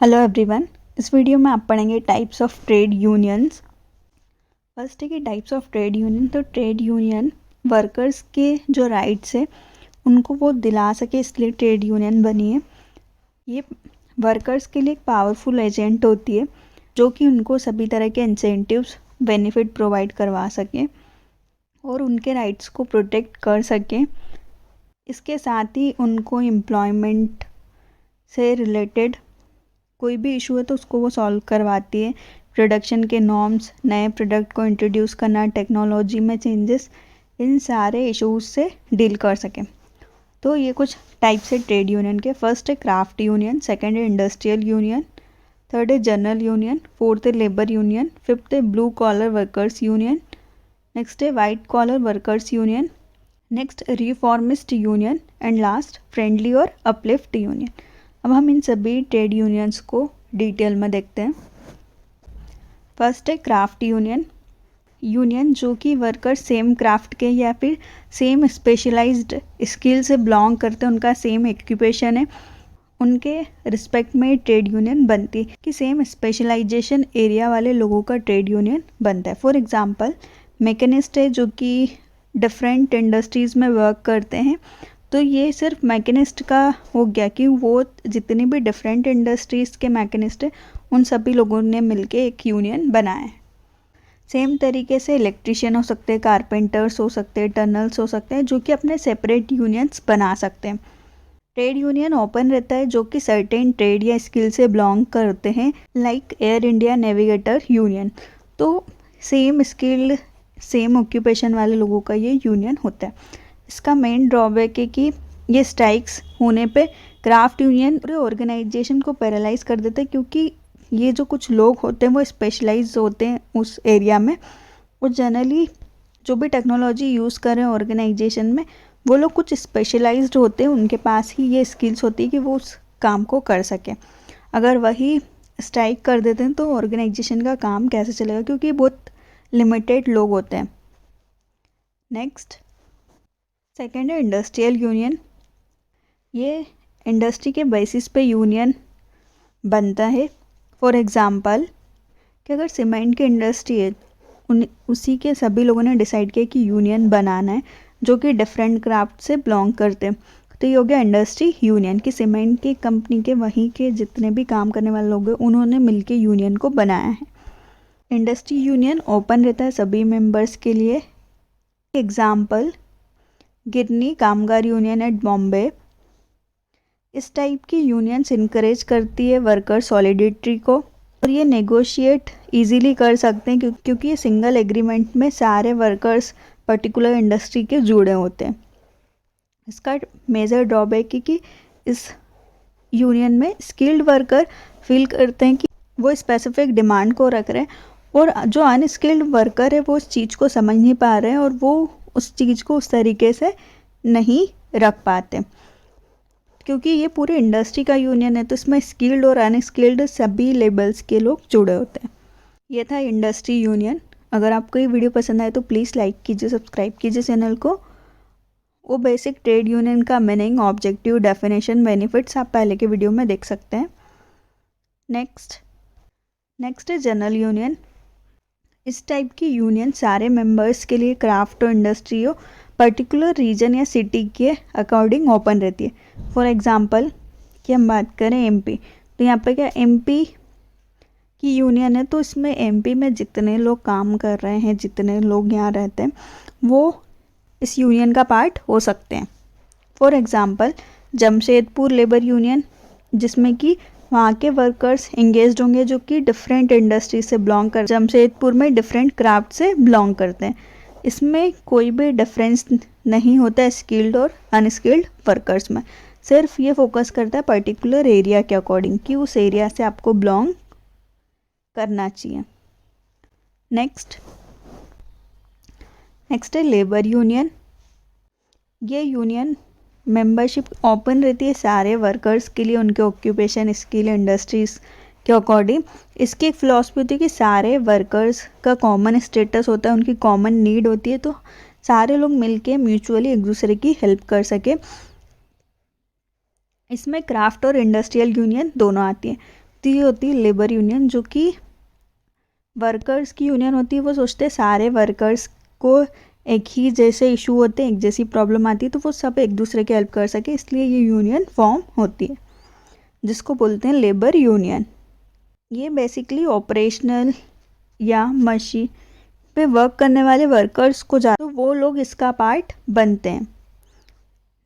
Hello everyone. इस video में आप पढ़ेंगे types of trade unions. First है कि टाइप्स ऑफ ट्रेड यूनियन। तो ट्रेड यूनियन वर्कर्स के जो राइट्स है उनको वो दिला सके, इसलिए ट्रेड यूनियन बनी है। ये वर्कर्स के लिए एक पावरफुल एजेंट होती है जो कि उनको सभी तरह के इंसेंटिव्स बेनिफिट प्रोवाइड करवा सके और उनके राइट्स को प्रोटेक्ट कर सके। इसके साथ ही उनको एम्प्लॉयमेंट से रिलेटेड कोई भी इशू है तो उसको वो सॉल्व करवाती है। प्रोडक्शन के नॉर्म्स, नए प्रोडक्ट को इंट्रोड्यूस करना, टेक्नोलॉजी में चेंजेस, इन सारे इशूज़ से डील कर सकें। तो ये कुछ टाइप्स है ट्रेड यूनियन के। फर्स्ट है क्राफ्ट यूनियन, सेकंड है इंडस्ट्रियल यूनियन, थर्ड है जनरल यूनियन, फोर्थ है लेबर यूनियन, फिफ्थ है blue collar workers union, next है white collar workers union, next reformist union and last friendly or uplift union. अब हम इन सभी trade unions को detail में देखते हैं। फर्स्ट है क्राफ्ट यूनियन। यूनियन जो कि वर्कर सेम क्राफ्ट के या फिर सेम स्पेशलाइज्ड स्किल से बिलोंग करते हैं, उनका सेम एक्यूपेशन है, उनके रिस्पेक्ट में ट्रेड यूनियन बनती है कि सेम स्पेशलाइजेशन एरिया वाले लोगों का ट्रेड यूनियन बनता है। फॉर एग्जांपल मैकेनिस्ट है जो कि डिफरेंट इंडस्ट्रीज़ में वर्क करते हैं, तो ये सिर्फ मैकेनिस्ट का हो गया कि वो जितनी भी डिफरेंट इंडस्ट्रीज़ के मैकेनिस्ट हैं उन सभी लोगों ने मिलके एक यूनियन बनाया है। सेम तरीके से इलेक्ट्रिशियन हो सकते हैं, कारपेंटर्स हो सकते हैं, टनल्स हो सकते हैं, जो कि अपने सेपरेट यूनियंस बना सकते हैं। ट्रेड यूनियन ओपन रहता है जो कि सर्टेन ट्रेड या स्किल से बिलोंग करते हैं, like air India navigator union. तो सेम स्किल सेम ऑक्यूपेशन वाले लोगों का ये यूनियन होता है। इसका मेन ड्रॉबैक है कि ये स्ट्राइक्स होने पे क्राफ्ट यूनियन पूरे ऑर्गेनाइजेशन को पैरालाइज कर देते हैं, क्योंकि ये जो कुछ लोग होते हैं वो स्पेशलाइज होते हैं उस एरिया में। और जनरली जो भी टेक्नोलॉजी यूज़ कर रहे हैं ऑर्गेनाइजेशन में, वो लोग कुछ स्पेशलाइज्ड होते हैं, उनके पास ही ये स्किल्स होती है कि वो उस काम को कर सकें। अगर वही स्ट्राइक कर देते हैं तो ऑर्गेनाइजेशन का काम कैसे चलेगा, क्योंकि बहुत लिमिटेड लोग होते हैं। नेक्स्ट सेकेंड है इंडस्ट्रियल यूनियन। ये इंडस्ट्री के बेसिस पे यूनियन बनता है। फॉर एग्ज़ाम्पल कि अगर सीमेंट की इंडस्ट्री है, उसी के सभी लोगों ने डिसाइड किया कि यूनियन बनाना है जो कि डिफरेंट क्राफ्ट से बिलोंग करते हैं, तो ये हो गया इंडस्ट्री यूनियन कि सीमेंट की कंपनी के वहीं के जितने भी काम करने वाले लोग हैं उन्होंने मिलके यूनियन को बनाया है। इंडस्ट्री यूनियन ओपन रहता है सभी मेंबर्स के लिए। एग्जाम्पल गिरनी कामगार यूनियन एट बॉम्बे। इस टाइप की यूनियंस इनकरेज करती है वर्कर सॉलिडिटी को, और ये नेगोशिएट इजीली कर सकते हैं क्योंकि ये सिंगल एग्रीमेंट में सारे वर्कर्स पर्टिकुलर इंडस्ट्री के जुड़े होते हैं। इसका मेजर ड्रॉबैक है कि इस यूनियन में स्किल्ड वर्कर फील करते हैं कि वो स्पेसिफिक डिमांड को रख रहे हैं, और जो अनस्किल्ड वर्कर है वो उस चीज़ को समझ नहीं पा रहे हैं और वो उस चीज़ को उस तरीके से नहीं रख पाते। क्योंकि ये पूरे इंडस्ट्री का यूनियन है तो इसमें स्किल्ड और अनस्किल्ड सभी लेवल्स के लोग जुड़े होते हैं। ये था इंडस्ट्री यूनियन। अगर आपको ये वीडियो पसंद आए तो प्लीज़ लाइक कीजिए, सब्सक्राइब कीजिए चैनल को। वो बेसिक ट्रेड यूनियन का मीनिंग, ऑब्जेक्टिव, डेफिनेशन, बेनिफिट्स आप पहले के वीडियो में देख सकते हैं। नेक्स्ट है जनरल यूनियन। इस टाइप की यूनियन सारे मेंबर्स के लिए क्राफ्ट और इंडस्ट्री हो पर्टिकुलर रीजन या सिटी के अकॉर्डिंग ओपन रहती है। फॉर एग्जांपल कि हम बात करें एमपी, तो यहाँ पे क्या एमपी की यूनियन है, तो इसमें एमपी में जितने लोग काम कर रहे हैं, जितने लोग यहाँ रहते हैं, वो इस यूनियन का पार्ट हो सकते हैं। For example Jamshedpur labour union, जिसमें कि वहाँ के वर्कर्स एंगेज्ड होंगे जो कि डिफरेंट इंडस्ट्री से बिलोंग कर, जमशेदपुर में डिफरेंट क्राफ्ट से बिलोंग करते हैं। इसमें कोई भी डिफरेंस नहीं होता है स्किल्ड और अनस्किल्ड वर्कर्स में, सिर्फ ये फोकस करता है पर्टिकुलर एरिया के अकॉर्डिंग कि उस एरिया से आपको बिलोंग करना चाहिए। नेक्स्ट है लेबर यूनियन। ये यूनियन मेंबरशिप ओपन रहती है सारे वर्कर्स के लिए, उनके ऑक्यूपेशन, स्किल, इंडस्ट्रीज़ के अकॉर्डिंग। इसकी एक फिलॉसफी होती है कि सारे वर्कर्स का कॉमन स्टेटस होता है, उनकी कॉमन नीड होती है, तो सारे लोग मिलके म्यूचुअली एक दूसरे की हेल्प कर सके। इसमें क्राफ्ट और इंडस्ट्रियल यूनियन दोनों आती हैं। ती होती है लेबर यूनियन, जो कि वर्कर्स की यूनियन होती है। वो सोचते हैं सारे वर्कर्स को एक ही जैसे इशू होते हैं, एक जैसी प्रॉब्लम आती है, तो वो सब एक दूसरे की हेल्प कर सके, इसलिए ये यूनियन फॉर्म होती है, जिसको बोलते हैं लेबर यूनियन। ये बेसिकली ऑपरेशनल या मशीन पे वर्क करने वाले वर्कर्स को तो वो लोग इसका पार्ट बनते हैं।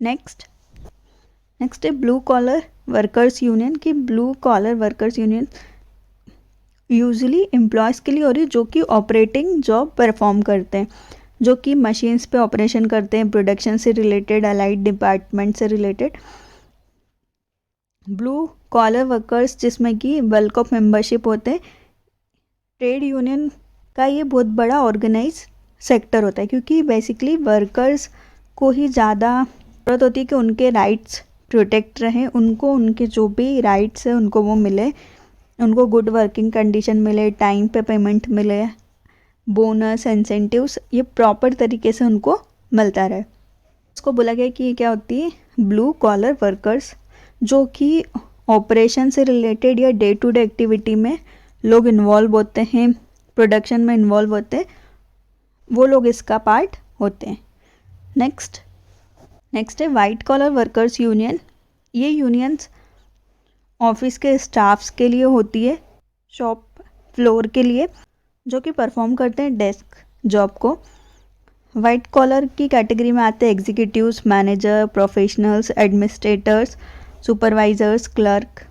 नेक्स्ट है ब्लू कॉलर वर्कर्स यूनियन। की blue collar workers union usually employees के लिए हो रही है जो कि ऑपरेटिंग जॉब परफॉर्म करते हैं, जो कि मशीन्स पे ऑपरेशन करते हैं, प्रोडक्शन से रिलेटेड, अलाइड डिपार्टमेंट से रिलेटेड। ब्लू कॉलर वर्कर्स जिसमें कि बल्क ऑफ मेंबरशिप होते हैं। ट्रेड यूनियन का ये बहुत बड़ा ऑर्गेनाइज सेक्टर होता है, क्योंकि बेसिकली वर्कर्स को ही ज़्यादा ज़रूरत होती है कि उनके राइट्स प्रोटेक्ट रहें, उनको उनके जो भी राइट्स है उनको वो मिले, उनको गुड वर्किंग कंडीशन मिले, टाइम पे पेमेंट मिले, बोनस इंसेंटिव्स ये प्रॉपर तरीके से उनको मिलता रहे। उसको बोला गया कि ये क्या होती है, ब्लू कॉलर वर्कर्स, जो कि ऑपरेशन से रिलेटेड या डे टू डे एक्टिविटी में लोग इन्वॉल्व होते हैं, प्रोडक्शन में इन्वॉल्व होते हैं, वो लोग इसका पार्ट होते हैं। नेक्स्ट है वाइट कॉलर वर्कर्स यूनियन। ये यूनियंस ऑफिस के स्टाफ्स के लिए होती है, शॉप फ्लोर के लिए, जो कि परफॉर्म करते हैं डेस्क जॉब को। वाइट कॉलर की कैटेगरी में आते हैं executives, manager, professionals, administrators, supervisors, clerk.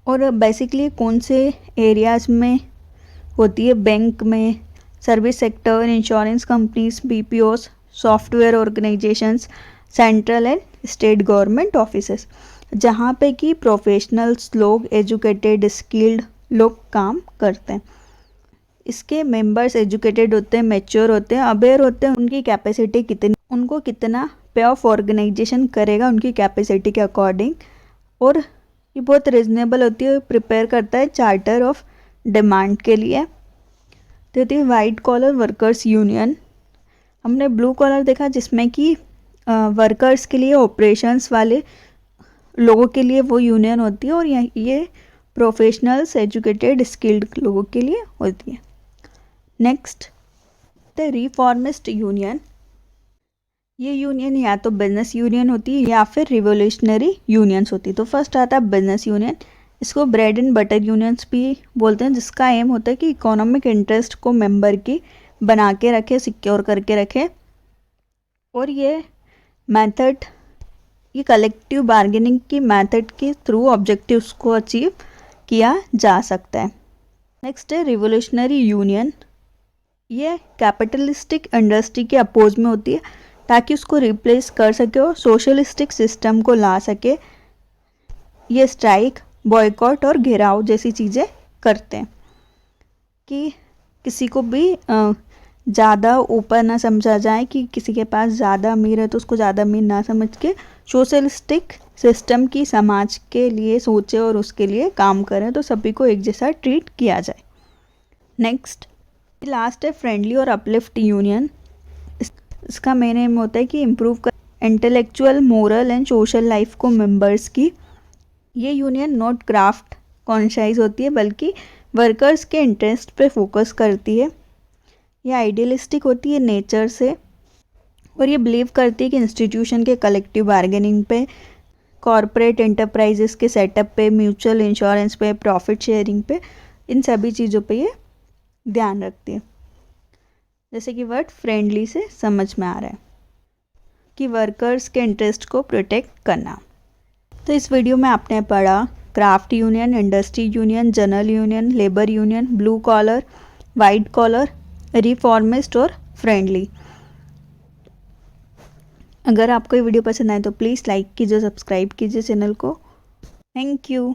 और बेसिकली कौन से एरियाज़ में होती है, बैंक में, service sector, insurance companies, BPOs, software organisations, central and state government offices, जहाँ पे कि प्रोफेशनल्स लोग, एजुकेटेड स्किल्ड लोग काम करते हैं। इसके मेंबर्स एजुकेटेड होते हैं, मैच्योर होते हैं, अवेयर होते हैं उनकी कैपेसिटी कितनी, उनको कितना पे ऑफ ऑर्गेनाइजेशन करेगा उनकी कैपेसिटी के अकॉर्डिंग, और ये बहुत रिजनेबल होती है। प्रिपेयर करता है चार्टर ऑफ डिमांड के लिए। तो होती है वाइट कॉलर वर्कर्स यूनियन। हमने ब्लू कॉलर देखा जिसमें कि वर्कर्स के लिए, ऑपरेशंस वाले लोगों के लिए वो यूनियन होती है, और ये प्रोफेशनल्स, एजुकेटेड, स्किल्ड लोगों के लिए होती है। Next the reformist union. ये यूनियन या तो बिजनेस यूनियन होती है या फिर रिवोल्यूशनरी यूनियंस होती है। तो फर्स्ट आता है बिजनेस यूनियन। इसको ब्रेड एंड बटर यूनियंस भी बोलते हैं, जिसका एम होता है कि इकोनॉमिक इंटरेस्ट को मेंबर की बना के रखे, सिक्योर करके रखे, और ये मेथड, ये कलेक्टिव बार्गेनिंग की मेथड के थ्रू ऑब्जेक्टिव्स को अचीव किया जा सकता है। नेक्स्ट है रिवोल्यूशनरी यूनियन। ये कैपिटलिस्टिक इंडस्ट्री के अपोज में होती है, ताकि उसको रिप्लेस कर सके और सोशलिस्टिक सिस्टम को ला सके। ये स्ट्राइक, बॉयकॉट और घेराव जैसी चीज़ें करते हैं, कि किसी को भी ज़्यादा ऊपर ना समझा जाए, कि किसी के पास ज़्यादा अमीर है तो उसको ज़्यादा अमीर ना समझ के सोशलिस्टिक सिस्टम की समाज के लिए सोचे और उसके लिए काम करें, तो सभी को एक जैसा ट्रीट किया जाए। नेक्स्ट लास्ट है फ्रेंडली और अपलिफ्ट यूनियन। इसका मेन एम होता है कि इम्प्रूव कर intellectual, moral and social life को मेंबर्स की। ये यूनियन नॉट क्राफ्ट कॉन्शियस होती है, बल्कि वर्कर्स के इंटरेस्ट पे फोकस करती है। ये आइडियलिस्टिक होती है नेचर से, और ये बिलीव करती है कि इंस्टीट्यूशन के कलेक्टिव बार्गेनिंग पे, कॉरपोरेट एंटरप्राइजेस के सेटअप पे, म्यूचुअल इंश्योरेंस पे, प्रॉफिट शेयरिंग पे, इन सभी चीज़ों पे ये ध्यान रखती है। जैसे कि वर्ड फ्रेंडली से समझ में आ रहा है कि वर्कर्स के इंटरेस्ट को प्रोटेक्ट करना। तो इस वीडियो में आपने पढ़ा craft union, industry union, general union, labour union, blue collar, white collar, reformist और फ्रेंडली। अगर आपको ये वीडियो पसंद आए तो प्लीज़ लाइक कीजिए, सब्सक्राइब कीजिए चैनल को। Thank you.